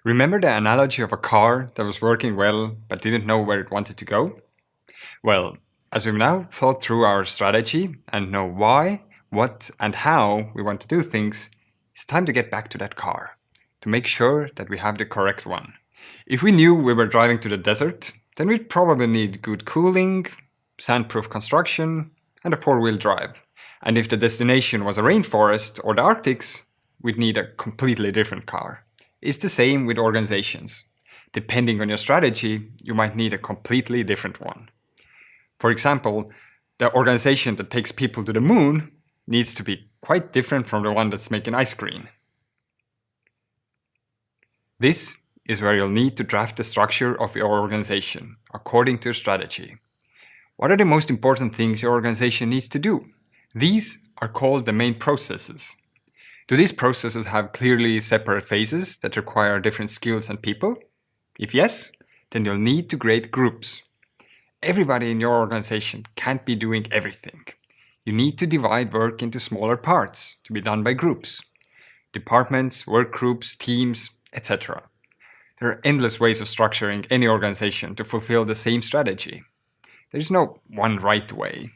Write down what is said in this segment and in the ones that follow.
Remember the analogy of a car that was working well but didn't know where it wanted to go? Well, as we've now thought through our strategy and know why, what, and how we want to do things, it's time to get back to that car, to make sure that we have the correct one. If we knew we were driving to the desert, then we'd probably need good cooling, sandproof construction, and a four-wheel drive. And if the destination was a rainforest or the Arctics, we'd need a completely different car. It's the same with organizations. Depending on your strategy, you might need a completely different one. For example, the organization that takes people to the moon needs to be quite different from the one that's making ice cream. This is where you'll need to draft the structure of your organization according to your strategy. What are the most important things your organization needs to do? These are called the main processes. Do these processes have clearly separate phases that require different skills and people? If yes, then you'll need to create groups. Everybody in your organization can't be doing everything. You need to divide work into smaller parts to be done by groups. Departments, work groups, teams, etc. There are endless ways of structuring any organization to fulfill the same strategy. There's no one right way.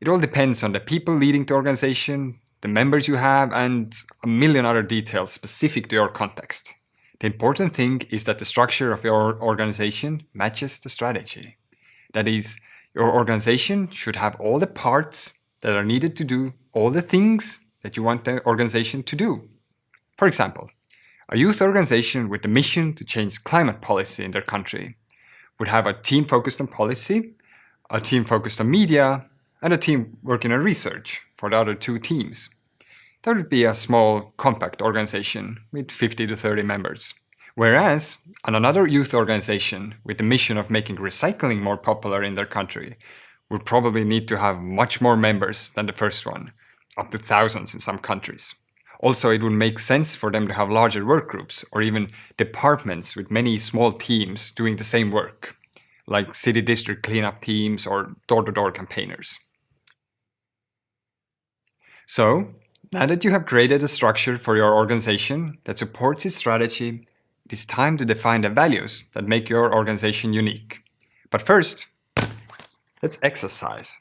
It all depends on the people leading the organization, the members you have, and a million other details specific to your context. The important thing is that the structure of your organization matches the strategy. That is, your organization should have all the parts that are needed to do all the things that you want the organization to do. For example, a youth organization with the mission to change climate policy in their country would have a team focused on policy, a team focused on media, and a team working on research for the other two teams. That would be a small, compact organization with 50 to 30 members. Whereas, on another youth organization with the mission of making recycling more popular in their country would probably need to have much more members than the first one, up to thousands in some countries. Also, it would make sense for them to have larger work groups or even departments with many small teams doing the same work, like city district cleanup teams or door-to-door campaigners. So, now that you have created a structure for your organization that supports its strategy, it is time to define the values that make your organization unique. But first, let's exercise.